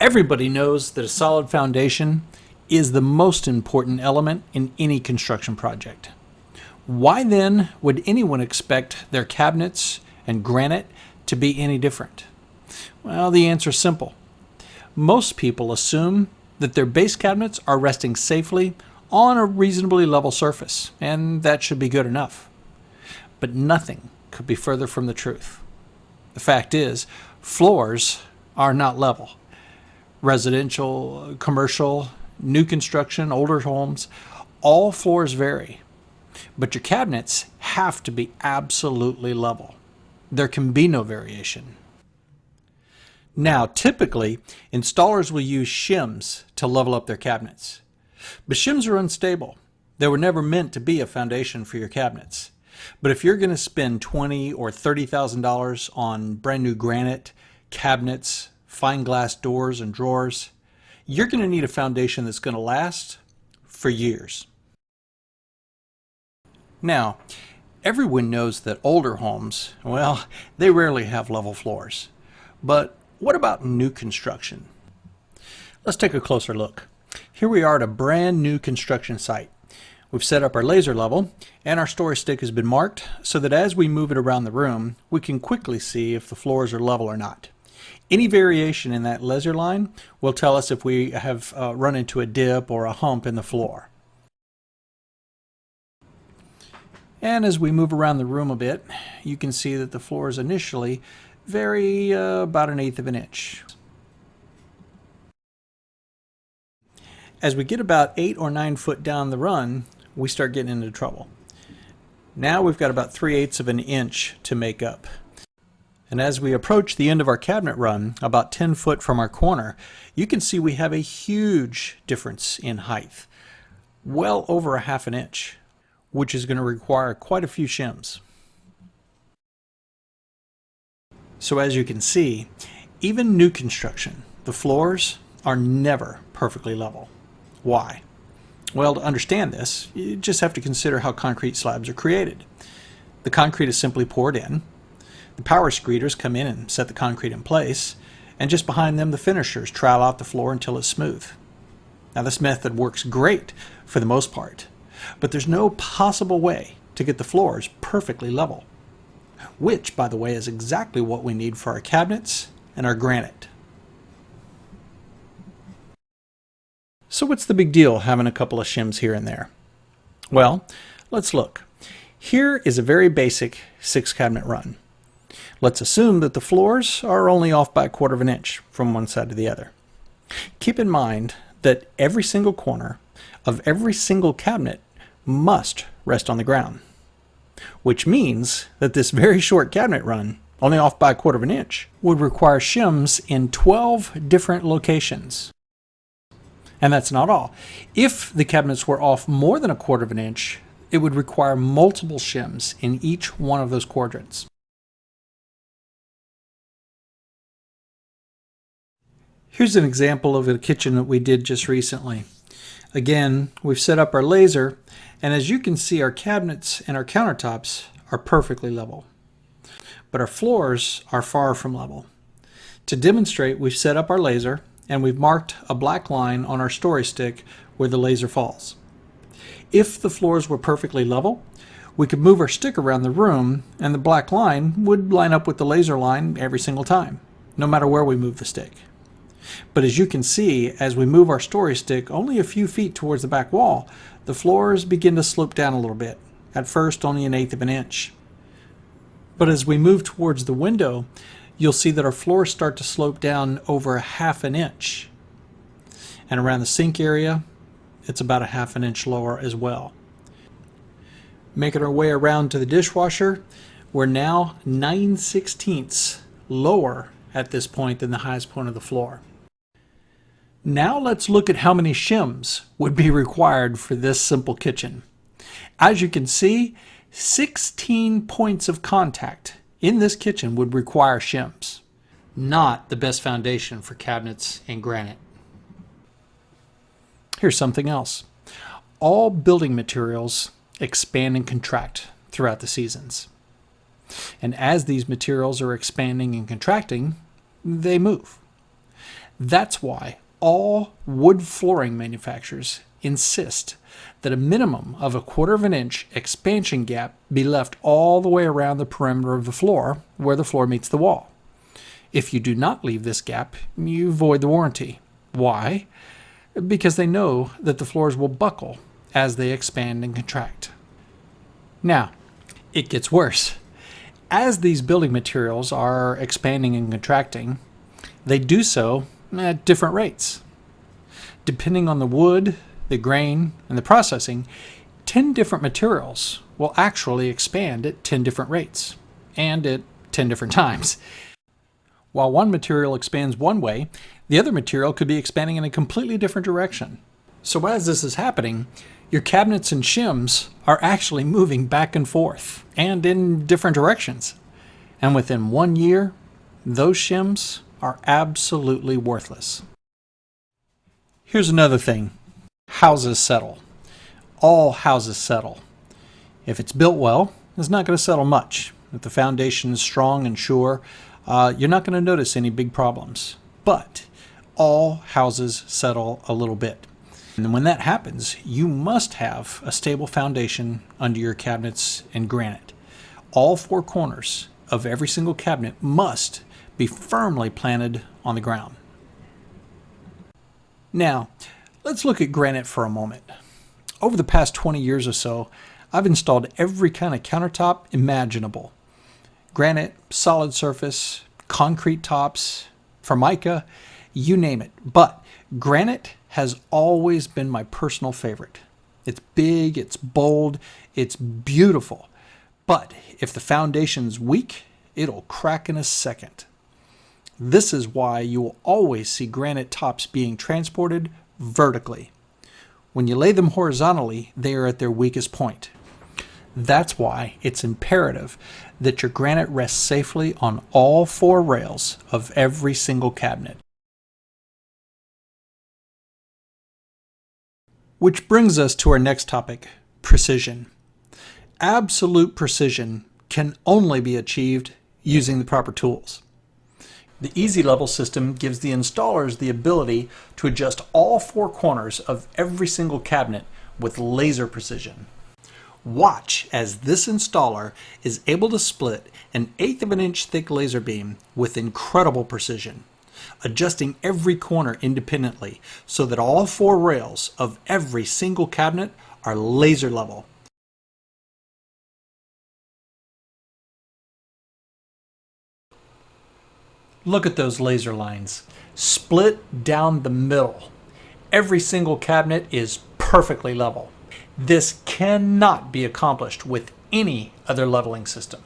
Everybody knows that a solid foundation is the most important element in any construction project. Why then would anyone expect their cabinets and granite to be any different? Well, the answer is simple. Most people assume that their base cabinets are resting safely on a reasonably level surface, and that should be good enough. But nothing could be further from the truth. The fact is, floors are not level. Residential, commercial, new construction, older homes, all floors vary. But your cabinets have to be absolutely level. There can be no variation. Now, typically, installers will use shims to level up their cabinets. But shims are unstable. They were never meant to be a foundation for your cabinets. But if you're going to spend $20,000 or $30,000 on brand new granite, cabinets, fine glass doors and drawers, you're going to need a foundation that's going to last for years. Now, everyone knows that older homes, well, they rarely have level floors. But what about new construction? Let's take a closer look. Here we are at a brand new construction site. We've set up our laser level, and our story stick has been marked so that as we move it around the room, we can quickly see if the floors are level or not. Any variation in that laser line will tell us if we have run into a dip or a hump in the floor. And as we move around the room a bit, you can see that the floors initially vary about 1/8 of an inch. As we get about 8 or 9 foot down the run, we start getting into trouble. Now we've got about 3/8 of an inch to make up. And as we approach the end of our cabinet run, about 10 foot from our corner, you can see we have a huge difference in height, well over 1/2 an inch, which is going to require quite a few shims. So as you can see, even new construction, the floors are never perfectly level. Why? Well, to understand this, you just have to consider how concrete slabs are created. The concrete is simply poured in. The power screeders come in and set the concrete in place, and just behind them the finishers trowel out the floor until it's smooth. Now this method works great for the most part, but there's no possible way to get the floors perfectly level, which, by the way, is exactly what we need for our cabinets and our granite. So what's the big deal having a couple of shims here and there? Well, let's look. Here is a very basic 6 cabinet run. Let's assume that the floors are only off by 1/4 of an inch from one side to the other. Keep in mind that every single corner of every single cabinet must rest on the ground, which means that this very short cabinet run, only off by 1/4 of an inch, would require shims in 12 different locations. And that's not all. If the cabinets were off more than 1/4 of an inch, it would require multiple shims in each one of those quadrants. Here's an example of a kitchen that we did just recently. Again, we've set up our laser, and as you can see, our cabinets and our countertops are perfectly level. But our floors are far from level. To demonstrate, we've set up our laser, and we've marked a black line on our story stick where the laser falls. If the floors were perfectly level, we could move our stick around the room, and the black line would line up with the laser line every single time, no matter where we move the stick. But as you can see, as we move our story stick only a few feet towards the back wall, the floors begin to slope down a little bit, at first only 1/8 of an inch. But as we move towards the window, you'll see that our floors start to slope down over 1/2 an inch. And around the sink area, it's about 1/2 an inch lower as well. Making our way around to the dishwasher, we're now 9/16 lower at this point than the highest point of the floor. Now let's look at how many shims would be required for this simple kitchen. As you can see, 16 points of contact in this kitchen would require shims. Not the best foundation for cabinets and granite. Here's something else. All building materials expand and contract throughout the seasons. And as these materials are expanding and contracting, they move. That's why all wood flooring manufacturers insist that a minimum of 1/4 of an inch expansion gap be left all the way around the perimeter of the floor where the floor meets the wall. If you do not leave this gap, you void the warranty. Why? Because they know that the floors will buckle as they expand and contract. Now, it gets worse. As these building materials are expanding and contracting, they do so at different rates. Depending on the wood, the grain, and the processing, 10 different materials will actually expand at 10 different rates, and at 10 different times. While one material expands one way, the other material could be expanding in a completely different direction. So as this is happening, your cabinets and shims are actually moving back and forth, and in different directions. And within 1 year, those shims are absolutely worthless. Here's another thing. Houses settle. All houses settle. If it's built well, it's not going to settle much. If the foundation is strong and sure, you're not going to notice any big problems. But all houses settle a little bit. And when that happens, you must have a stable foundation under your cabinets and granite. All 4 corners of every single cabinet must be firmly planted on the ground. Now, let's look at granite for a moment. Over the past 20 years or so, I've installed every kind of countertop imaginable. Granite, solid surface, concrete tops, formica, you name it. But granite has always been my personal favorite. It's big, it's bold, it's beautiful. But if the foundation's weak, it'll crack in a second. This is why you will always see granite tops being transported vertically. When you lay them horizontally, they are at their weakest point. That's why it's imperative that your granite rests safely on all 4 rails of every single cabinet. Which brings us to our next topic, precision. Absolute precision can only be achieved using the proper tools. The Easy Level system gives the installers the ability to adjust all 4 corners of every single cabinet with laser precision. Watch as this installer is able to split an 1/8 of an inch thick laser beam with incredible precision, adjusting every corner independently so that all 4 rails of every single cabinet are laser level. Look at those laser lines, split down the middle. Every single cabinet is perfectly level. This cannot be accomplished with any other leveling system.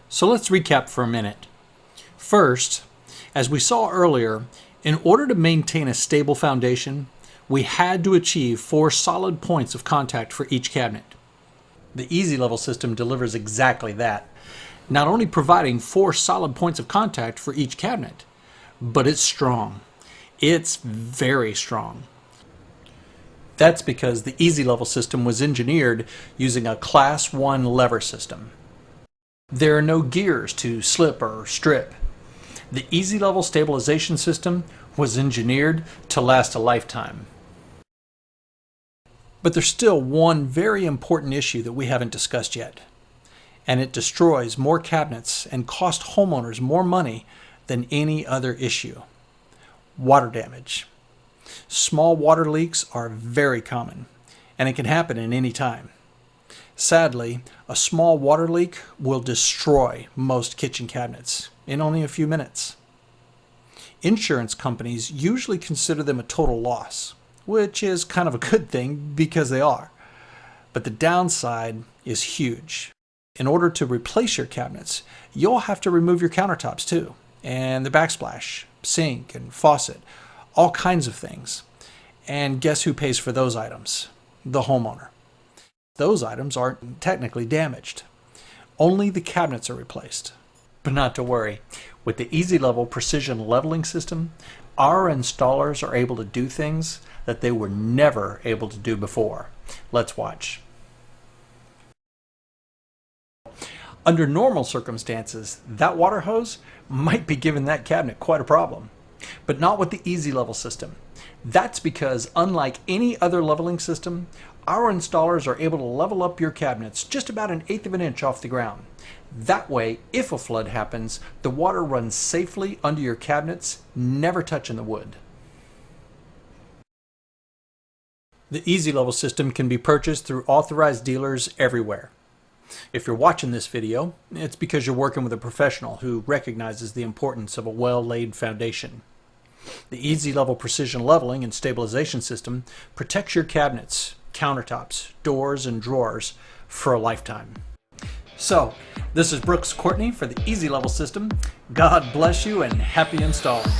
So let's recap for a minute. First, as we saw earlier, in order to maintain a stable foundation, we had to achieve 4 solid points of contact for each cabinet. The Easy Level system delivers exactly that, not only providing 4 solid points of contact for each cabinet, but it's strong. It's very strong. That's because the Easy Level system was engineered using a Class 1 lever system. There are no gears to slip or strip. The Easy Level stabilization system was engineered to last a lifetime. But there's still one very important issue that we haven't discussed yet, and it destroys more cabinets and costs homeowners more money than any other issue: water damage. Small water leaks are very common, and it can happen at any time. Sadly, a small water leak will destroy most kitchen cabinets in only a few minutes. Insurance companies usually consider them a total loss, which is kind of a good thing because they are. But the downside is huge. In order to replace your cabinets, you'll have to remove your countertops too, and the backsplash, sink, and faucet, all kinds of things. And guess who pays for those items? The homeowner. Those items aren't technically damaged. Only the cabinets are replaced. But not to worry. With the Easy Level precision leveling system, our installers are able to do things that they were never able to do before. Let's watch. Under normal circumstances, that water hose might be giving that cabinet quite a problem. But not with the Easy Level system. That's because, unlike any other leveling system, our installers are able to level up your cabinets just about 1/8 of an inch off the ground. That way, if a flood happens, the water runs safely under your cabinets, never touching the wood. The Easy Level system can be purchased through authorized dealers everywhere. If you're watching this video, it's because you're working with a professional who recognizes the importance of a well-laid foundation. The Easy Level precision leveling and stabilization system protects your cabinets, countertops, doors, and drawers for a lifetime. So, this is Brooks Courtney for the Easy Level system. God bless you and happy installing.